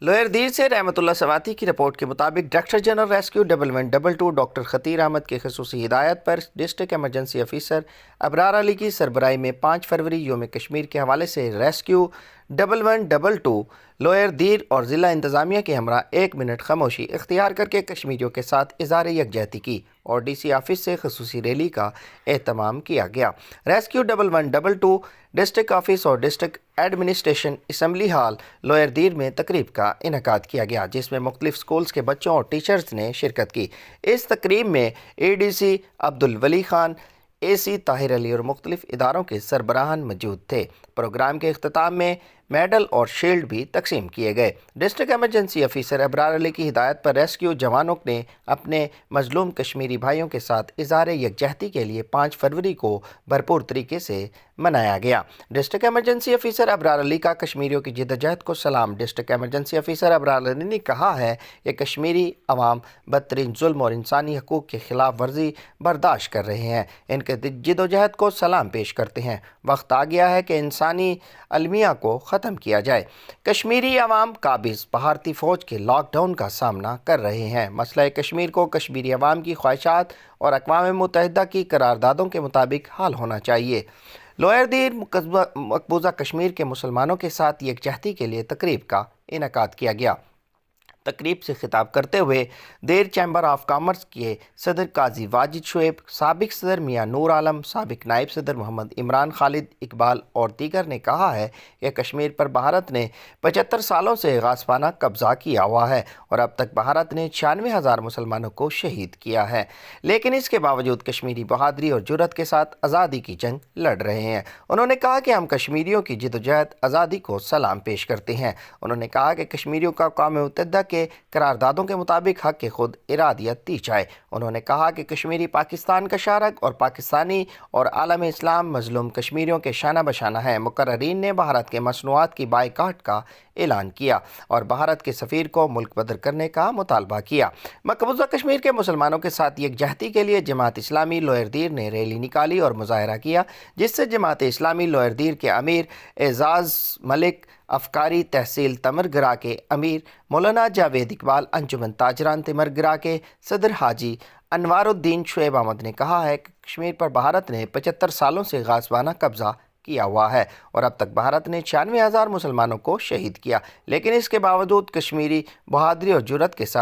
Lower دیر سے رحمت اللہ سواتی کی رپورٹ کے مطابق director general rescue 1122 doctor Khateer Ahmad کی خصوصی ہدایت پر district emergency officer Abrar Ali کی سربراہی میں 5 فروری یوم کشمیر کے حوالے سے ریسکیو 1122 لوئر دیر اور ضلع انتظامیہ کے ہمراہ 1 منٹ خاموشی اختیار کر کے کشمیریوں کے ساتھ اظہار یکجہتی کی اور ڈی سی آفس سے خصوصی ریلی کا اہتمام کیا گیا۔ ریسکیو 1122 ڈسٹرکٹ آفس اور district administration assembly hall lower Dir میں تقریب کا انعقاد کیا گیا، جس میں مختلف سکولز کے بچوں اور ٹیچرز نے شرکت کی۔ اس تقریب میں اے ڈی سی عبدالولی خان، اے سی طاہر علی اور مختلف اداروں کے سربراہان موجود تھے۔ پروگرام کے اختتام میں میڈل اور شیلڈ بھی تقسیم کیے گئے۔ District emergency officer Abrar Ali کی ہدایت پر ریسکیو جوانوں نے اپنے مظلوم کشمیری بھائیوں کے ساتھ اظہار یکجہتی کے لیے 5 فروری کو بھرپور طریقے سے منایا گیا۔ ڈسٹرکٹ ایمرجنسی آفیسر ابرار علی کا کشمیریوں کی جدوجہد کو سلام۔ ڈسٹرکٹ ایمرجنسی آفیسر ابرار علی نے کہا ہے کہ کشمیری عوام بدترین ظلم اور انسانی حقوق کی خلاف ورزی برداشت کر رہے ہیں، ان کے جدوجہد کو سلام پیش کرتے ہیں۔ وقت آ گیا ہے کہ انسانی المیہ کو ختم کیا جائے۔ کشمیری عوام قابض بھارتی فوج کے لاک ڈاؤن کا سامنا کر رہے ہیں۔ مسئلہ کشمیر کو کشمیری عوام کی خواہشات اور اقوام متحدہ کی قراردادوں کے مطابق حل ہونا چاہیے۔ لوئر دیر مقبوضہ کشمیر کے مسلمانوں کے ساتھ یکجہتی کے لیے تقریب کا انعقاد کیا گیا۔ تقریب سے خطاب کرتے ہوئے دیر چیمبر آف کامرس کے صدر قاضی واجد شعیب، سابق صدر میاں نور عالم، سابق نائب صدر محمد عمران، خالد اقبال اور دیگر نے کہا ہے کہ کشمیر پر بھارت نے 75 سالوں سے غاصبانہ قبضہ کیا ہوا ہے اور اب تک بھارت نے 96,000 مسلمانوں کو شہید کیا ہے، لیکن اس کے باوجود کشمیری بہادری اور جرأت کے ساتھ آزادی کی جنگ لڑ رہے ہیں۔ انہوں نے کہا کہ ہم کشمیریوں کی جدوجہد آزادی کو سلام پیش کرتے ہیں۔ انہوں نے کہا کہ کشمیریوں کا اقوام متحدہ کے قراردادوں کے مطابق حق خود ارادیت دی جائے۔ انہوں نے کہا کہ کشمیری پاکستان کا شارک اور پاکستانی اور عالم اسلام مظلوم کشمیریوں کے شانہ بشانہ ہیں۔ مقررین نے بھارت کے مصنوعات کی بائیکاٹ کا اعلان کیا اور بھارت کے سفیر کو ملک بدر کرنے کا مطالبہ کیا۔ مقبوضہ کشمیر کے مسلمانوں کے ساتھ یکجہتی کے لیے جماعت اسلامی لوئر دیر نے ریلی نکالی اور مظاہرہ کیا، جس سے جماعت اسلامی لوئر دیر کے امیر اعزاز ملک افکاری، تحصیل تمرگرہ کے امیر مولانا جاوید اقبال، انجمن تاجران تمرگرہ کے صدر حاجی انوار الدین شعیب احمد نے کہا ہے کہ کشمیر پر بھارت نے 75 سالوں سے غاصبانہ قبضہ کیا ہوا ہے اور اب تک بھارت نے 96,000 مسلمانوں کو شہید کیا، لیکن اس کے باوجود کشمیری بہادری اور جرأت کے ساتھ